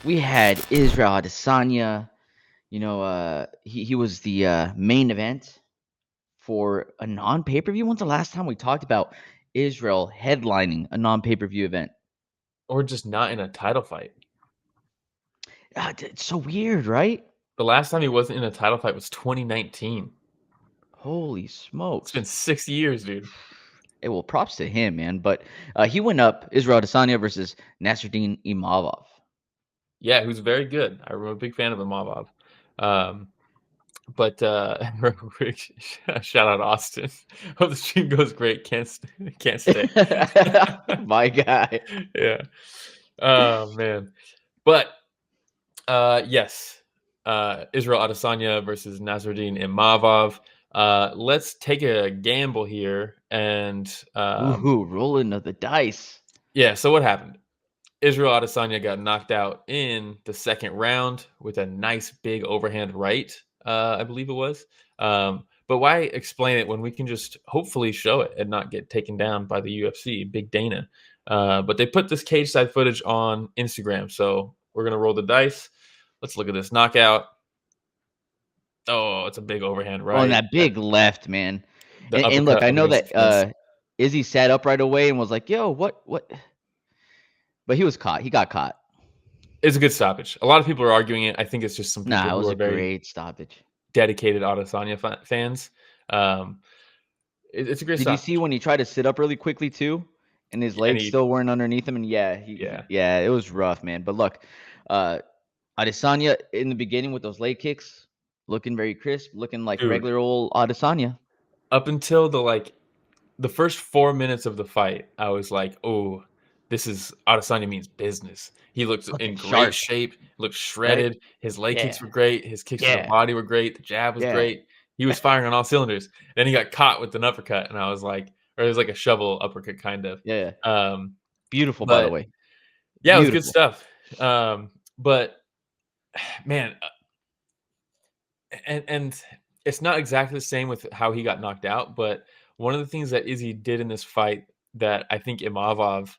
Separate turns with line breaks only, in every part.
we had Israel Adesanya. He was the main event for a non-pay-per-view. When's the last time we talked about Israel headlining a non-pay-per-view event?
Or just not in a title fight.
It's so weird, right?
The last time he wasn't in a title fight was 2019.
Holy
It's been
smokes.
6 years, dude.
Hey, well, props to him, man. But he went up Israel Adesanya versus Nassourdine Imavov.
Yeah, who's very good. I'm a big fan of Imavov. Um, but real quick, shout out Austin. Hope the stream goes great. Can't stay.
My guy.
Yeah. Oh man. But yes. Israel Adesanya versus Nasruddin Imavov. Let's take a gamble here and
Ooh, rolling of the dice.
yeah, so what happened? Israel Adesanya got knocked out in the second round with a nice big overhand right, I believe it was. But why explain it when we can just hopefully show it and not get taken down by the UFC, Big Dana? But they put this cage side footage on Instagram, so we're gonna roll the dice. Let's look at this knockout. Oh, it's a big overhand
Oh, and
right.
that big left, man.
The
And look,
uppercut
I know
underneath the
that
fence.
Izzy sat up right away and was like, "Yo, what?" But he was caught. He got caught.
It's a good stoppage. A lot of people are arguing it. I think it's just some people
Nah, it
who
was
are
a
very
great stoppage.
dedicated Adesanya fans. Um, it's a great
Did you see
stoppage.
when he tried to sit up really quickly too, and his
And
legs
he,
still weren't underneath him? And
yeah,
yeah, it was rough, man. But look, uh, Adesanya in the beginning with those leg kicks, looking very crisp, looking like
dude.
regular old Adesanya.
Up until the first 4 minutes of the fight, I was like, oh, this is Adesanya means business. He looked
Looking
in great
sharp,
shape, looked
right?
shredded. His leg
Yeah,
kicks were great. His kicks to the
yeah,
body were great. The jab was
yeah.
great. He was firing on all cylinders. Then he got caught with an uppercut, and I was like, or it was like a shovel uppercut kind of.
Yeah.
Um,
Beautiful, by the
but
way.
yeah, it was good
Beautiful.
stuff. But man, and it's not exactly the same with how he got knocked out, but one of the things that Izzy did in this fight that I think Imavov,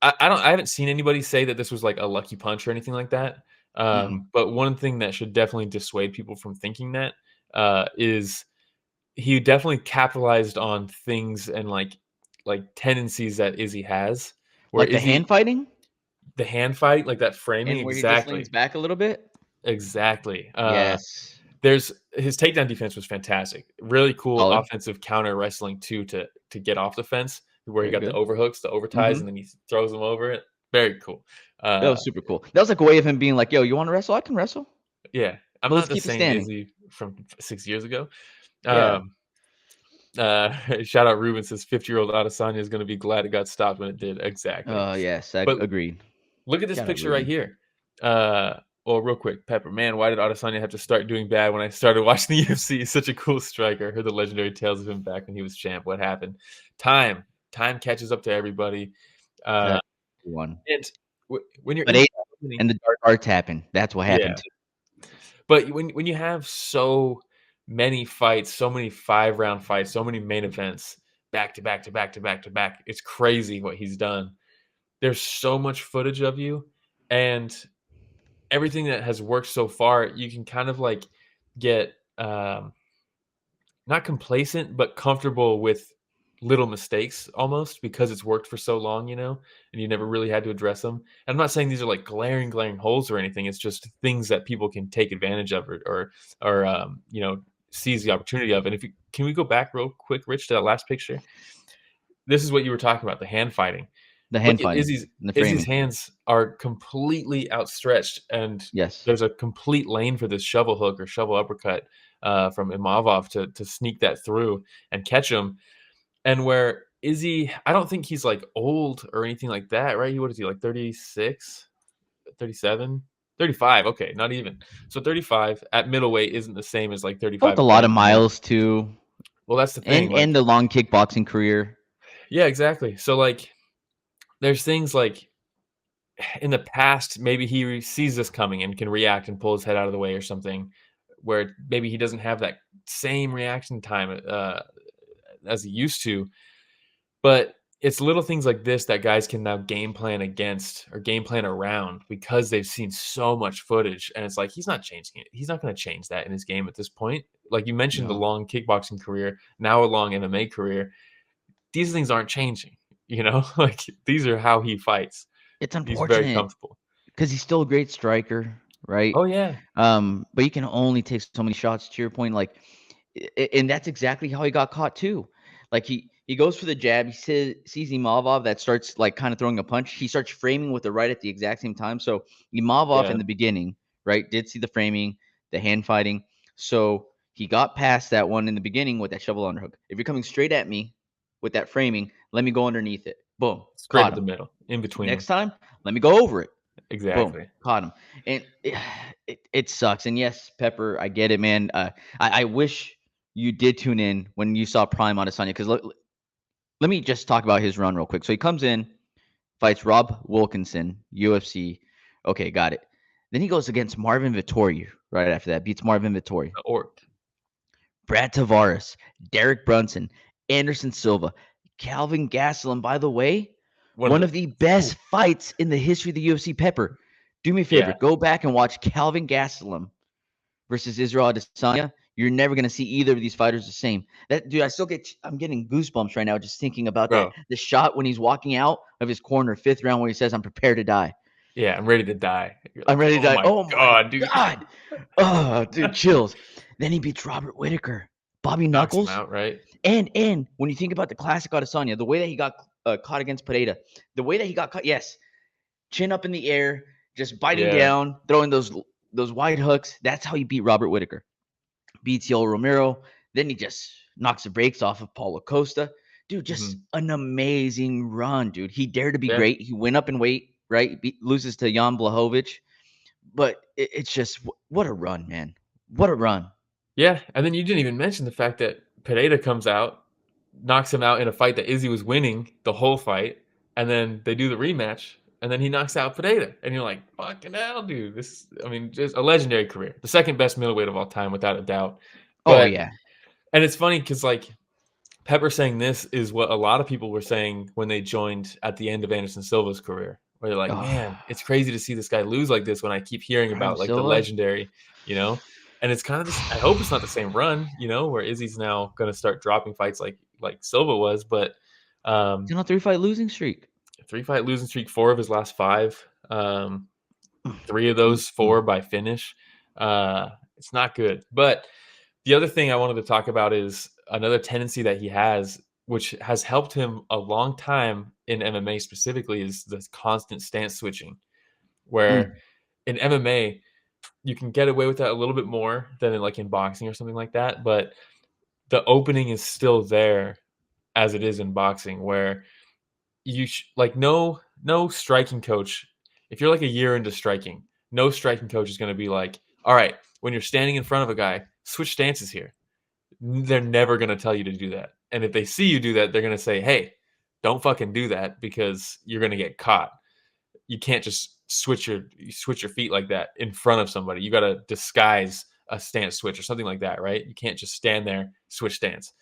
I haven't seen anybody say that this was like a lucky punch or anything like that.
Mm-mm.
But one thing that should definitely dissuade people from thinking that is he definitely capitalized on things and like tendencies that Izzy has, where
Like the
Izzy
hand fighting,
the hand fight, like that framing,
and where he just leans
exactly,
back a little bit.
exactly.
Yes.
There's his takedown defense was fantastic. Really cool
Solid.
offensive counter wrestling too to get off the fence where he
Very
got the
good.
overhooks, the overties,
Mm-hmm.
and then he throws them over it. Very cool.
That
Uh,
was super cool. That was like a way of him being like, "Yo, you want to wrestle? I can wrestle,
yeah, I'm
but let's
not the
keep it
same
standing."
Izzy from 6 years ago.
Yeah.
Um, Shout out Ruben says 50-year-old Adesanya is going to be glad it got stopped when it did. Exactly.
Yes, I
But
agreed.
look at this
Shout out
picture right
Ruben.
here. Well, real quick, Pepper, man, why did Adesanya have to start doing bad when I started watching the UFC? He's such a cool striker. I heard the legendary tales of him back when he was champ. What happened? Time, time catches up to everybody. Uh,
That one.
and when you're
But
in,
eight and the dark arts happened. That's what happened
yeah,
too.
but when you have so many fights, so many 5 round fights, so many main events back to back to back to back to back, it's crazy what he's done. There's so much footage of you, and everything that has worked so far, you can kind of like get not complacent, but comfortable with little mistakes almost because it's worked for so long, and you never really had to address them. And I'm not saying these are like glaring holes or anything. It's just things that people can take advantage of or seize the opportunity of. And can we go back real quick, Rich, to that last picture? This is what you were talking about, the hand fighting.
The
Look
hand
at
fighting and the
Izzy's
framing.
hands are completely outstretched, and
Yes.
there's a complete lane for this shovel hook or shovel uppercut from Imavov to sneak that through and catch him. And where Izzy, I don't think he's like old or anything like that, right? What is he, like 36, 37, 35? Okay, not even. So 35 at middleweight isn't the same as like
Broke
35
a
at
lot of
bantamweight.
miles too,
Well, that's the thing.
and
Like,
the long kickboxing career.
yeah, exactly. So like, there's things like in the past, maybe he sees this coming and can react and pull his head out of the way or something, where maybe he doesn't have that same reaction time as he used to. But it's little things like this that guys can now game plan against or game plan around because they've seen so much footage. And it's like, he's not changing it. He's not going to change that in his game at this point. Like you mentioned, the
No,
long kickboxing career, now a long MMA career. These things aren't changing, like these are how he fights.
it's
He's very
unfortunate
comfortable.
because he's still a great striker, right?
Oh, yeah.
But you can only take so many shots. To your point, like, and that's exactly how he got caught too. Like he goes for the jab. He sees Imavov that starts like kind of throwing a punch. He starts framing with the right at the exact same time. So Imavov
Yeah.
in the beginning, right, did see the framing, the hand fighting. So he got past that one in the beginning with that shovel underhook. If you're coming straight at me with that framing, let me go underneath it. Boom,
Straight
caught
up the
him.
middle, in between them.
Next time, let me go over it. Boom,
Exactly.
caught him. And it sucks. And yes, Pepper, I get it, man. I wish you did tune in when you saw Prime Adesanya because let me just talk about his run real quick. So he comes in, fights Rob Wilkinson, UFC. Okay, got it. Then he goes against Marvin Vittori right after that, beats Marvin Vittori.
The Orc.
Brad Tavares, Derek Brunson, Anderson Silva, Calvin Gastelum. By the way,
One of
one
the
of the best
ooh,
fights in the history of the UFC. Pepper, do me a favor,
yeah.
go back and watch Calvin Gastelum versus Israel Adesanya. You're never gonna see either of these fighters the same. That dude, I'm getting goosebumps right now just thinking about that.
Bro.
The shot when he's walking out of his corner, 5th round, where he says, "I'm prepared to die.
Yeah, I'm ready to die. You're
I'm
like,
ready to
"Oh
die."
my
Oh my
god, dude."
god. Oh, dude, chills. Then he beats Robert Whitaker, Bobby
Knocks him
Knuckles.
out, right?
And when you think about the classic Adesanya, the way that he got caught against Pereira, the way that he got caught, yes, chin up in the air, just biting
Yeah.
down, throwing those wide hooks. That's how he beat Robert Whitaker. Beats Yoel Romero. Then he just knocks the brakes off of Paulo Costa. Dude, just
Mhm.
an amazing run, dude. He dared to be
Yeah.
great. He went up in weight, right? Loses to Jan Blachowicz. But it's just, what a run, man. What a run.
Yeah, and then you didn't even mention the fact that Pereira comes out, knocks him out in a fight that Izzy was winning the whole fight, and then they do the rematch, and then he knocks out Pereira, and you're like, "Fucking hell, dude! I mean, just a legendary career, the second best middleweight of all time, without a doubt."
Oh,
But
yeah.
and it's funny because like Pepper saying this is what a lot of people were saying when they joined at the end of Anderson Silva's career, where they're like,
Oh,
"Man, it's crazy to see this guy lose like this when I keep hearing
Prime
about like the
Silva.
legendary, you know." And it's kind of this. I hope it's not the same run, where Izzy's now going to start dropping fights like Silva was, but
He's
um,
on a 3-fight losing streak.
3-fight losing streak, 4 of his last 5.
Mm,
3 of those 4
mm.
by finish. It's not good. But the other thing I wanted to talk about is another tendency that he has, which has helped him a long time in MMA specifically, is the constant stance switching. Where
Mm.
in MMA, you can get away with that a little bit more than in boxing or something like that. But the opening is still there as it is in boxing, where like no striking coach, if you're like a year into striking, no striking coach is going to be like, all right, when you're standing in front of a guy, switch stances here. They're never going to tell you to do that. And if they see you do that, they're going to say, hey, don't fucking do that because you're going to get caught. You can't just switch your feet like that in front of somebody. You got to disguise a stance switch or something like that, right? You can't just stand there, switch stance.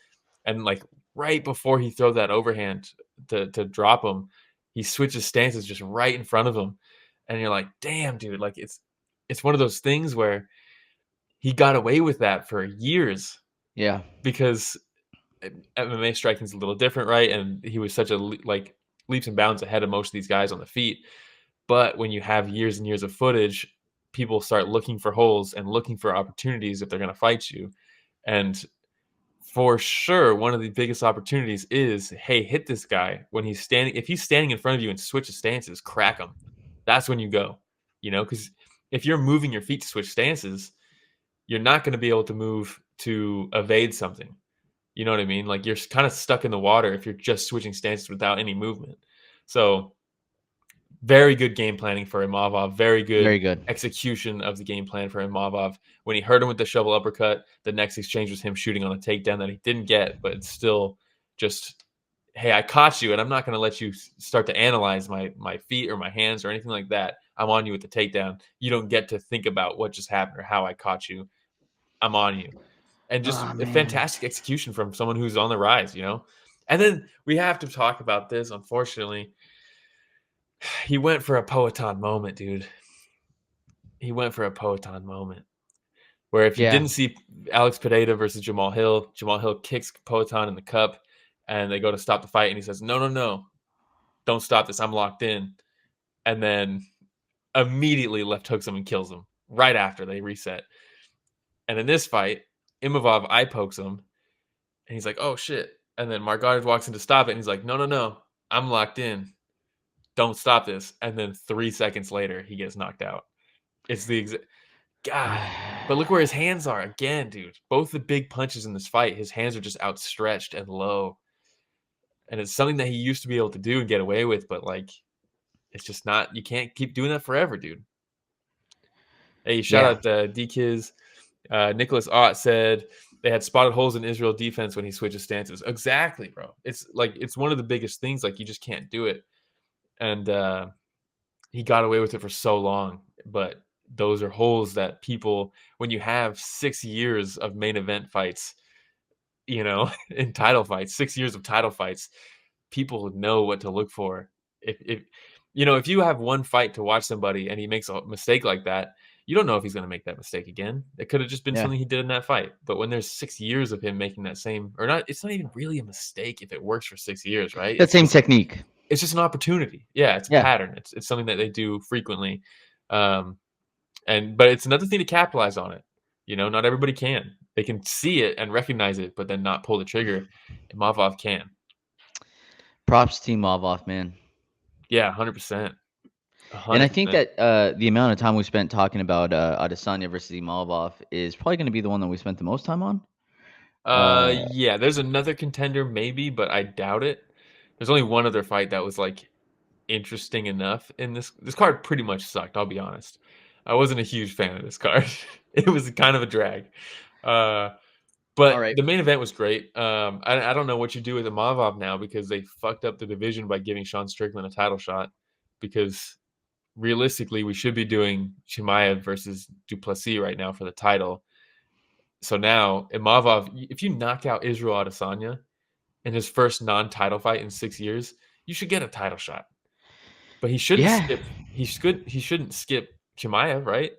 And like right before he throws that overhand to drop him, he switches stances just right in front of him. And you're like, damn, dude, like it's one of those things where he got away with that for years
Yeah.
because MMA striking is a little different, right? And he was such a like leaps and bounds ahead of most of these guys on the feet. But when you have years and years of footage, people start looking for holes and looking for opportunities if they're going to fight you. And for sure, one of the biggest opportunities is, hey, hit this guy when he's standing. If he's standing in front of you and switches stances, crack him. That's when you go, because if you're moving your feet to switch stances, you're not going to be able to move to evade something. You know what I mean? Like you're kind of stuck in the water if you're just switching stances without any movement. So very good game planning for Imavov. Very good
Very good.
execution of the game plan for Imavov. When he hurt him with the shovel uppercut, the next exchange was him shooting on a takedown that he didn't get, but it's still just, hey, I caught you, and I'm not going to let you start to analyze my feet or my hands or anything like that. I'm on you with the takedown. You don't get to think about what just happened or how I caught you. I'm on you. And just
Oh
a
man.
fantastic execution from someone who's on the rise. And then we have to talk about this, unfortunately. He went for a Poetan moment, dude. He went for a Poetan moment. Where if you
Yeah.
didn't see Alex Pineda versus Jamal Hill kicks Poetan in the cup, and they go to stop the fight, and he says, "No, no, no, don't stop this. I'm locked in." And then immediately left hooks him and kills him right after they reset. And in this fight, Imavov eye pokes him, and he's like, "Oh shit!" And then Margarez walks in to stop it, and he's like, "No, no, no, I'm locked in. Don't stop this." And then 3 seconds later, he gets knocked out. It's the exact God. But look where his hands are again, dude. Both the big punches in this fight, his hands are just outstretched and low. And it's something that he used to be able to do and get away with, but like it's just not. You can't keep doing that forever, dude. Hey, shout
Yeah.
out D-Kiz. Nicholas Ott said they had spotted holes in Israel defense when he switches stances. Exactly, bro. It's like it's one of the biggest things. Like you just can't do it, and he got away with it for so long. But those are holes that people, when you have 6 years of main event fights, in title fights, 6 years of title fights, people know what to look for. If you have one fight to watch somebody and he makes a mistake like that, you don't know if he's going to make that mistake again. It could have just been
Yeah.
something he did in that fight. But when there's 6 years of him making that same, or not, it's not even really a mistake if it works for 6 years, right?
That same technique.
It's just an opportunity. Yeah, it's a
Yeah.
pattern. It's something that they do frequently. Um, but it's another thing to capitalize on it. Not everybody can. They can see it and recognize it, but then not pull the trigger. And Mavov can.
Props to Imavov, man.
Yeah, 100%.
And I think
100%.
that the amount of time we spent talking about Adesanya versus Imavov is probably going to be the one that we spent the most time on.
Yeah, there's another contender maybe, but I doubt it. There's only one other fight that was like interesting enough in this card pretty much sucked, I'll be honest. I wasn't a huge fan of this card. It was kind of a drag. Uh
All
But
right.
the main event was great. I don't know what you do with Imavov now because they fucked up the division by giving Sean Strickland a title shot. Because realistically, we should be doing Chimaev versus Duplessis right now for the title. So now Imavov, if you knock out Israel Adesanya in his first non-title fight in 6 years, you should get a title shot. But he shouldn't
Yeah.
skip. He shouldn't skip Chimaev, right?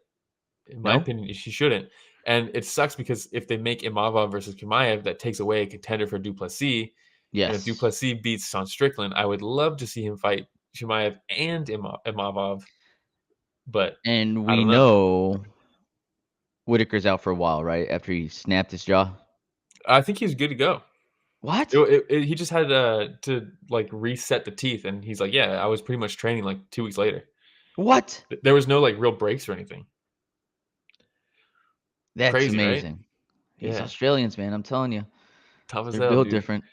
In my
No.
opinion, she shouldn't. And it sucks because if they make Imavov versus Chimaev, that takes away a contender for Duplessis. And if
Yes.
Duplessis beats Sean Strickland, I would love to see him fight Chimaev and Imavov, but
And
I
we
don't know.
know Whitaker's out for a while, right? After he snapped his jaw.
I think he's good to go.
What?
He just had to like reset the teeth, and he's like, "Yeah, I was pretty much training like 2 weeks later.
What?
There was no like real breaks or anything.
That's
Crazy, right?
amazing. These
Yeah,
Australians, man, I'm telling you,
tough as
they're
hell,
built
dude."
different.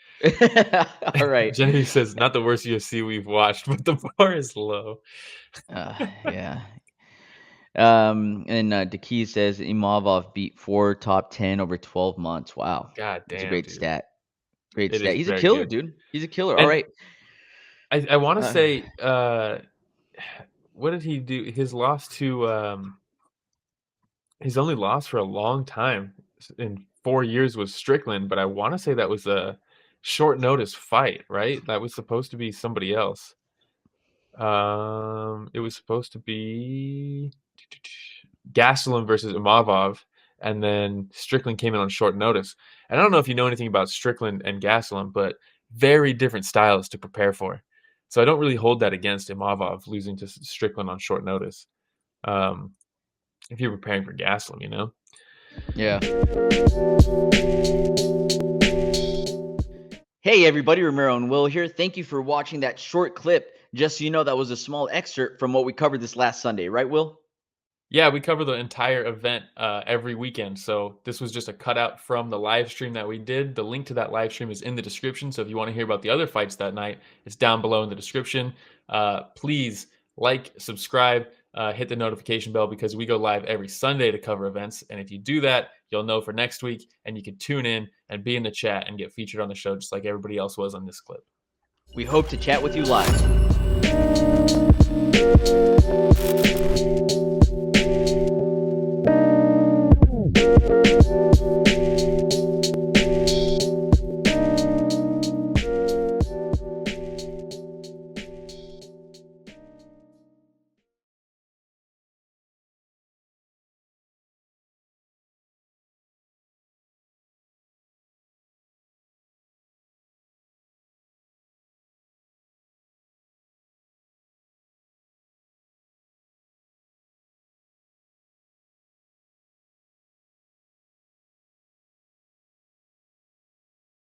All right.
Genevieve says, "Not the worst UFC we've watched, but the bar is low."
Yeah. And Daki says Imavov beat 4 top 10 over 12 months. Wow.
God
That's a
damn,
great
dude.
stat. Great
It
stat.
is
He's a
very
killer,
good.
dude. He's a killer. All
And
right.
I want to
Uh,
say, what did he do? His only loss for a long time in 4 years was Strickland, but I want to say that was a short notice fight, right? That was supposed to be somebody else. It was supposed to be Gastelum versus Imavov, and then Strickland came in on short notice. And I don't know if you know anything about Strickland and Gastelum, but very different styles to prepare for. So I don't really hold that against Imavov losing to Strickland on short notice. Um, if you're preparing for Gastelum,
yeah. Hey, everybody. Romero and Will here. Thank you for watching that short clip. Just so you know, that was a small excerpt from what we covered this last Sunday, right, Will?
Yeah, we cover the entire event every weekend. So this was just a cutout from the live stream that we did. The link to that live stream is in the description. So if you want to hear about the other fights that night, it's down below in the description. Please like, subscribe, hit the notification bell because we go live every Sunday to cover events. And if you do that, you'll know for next week and you can tune in and be in the chat and get featured on the show just like everybody else was on this clip.
We hope to chat with you live.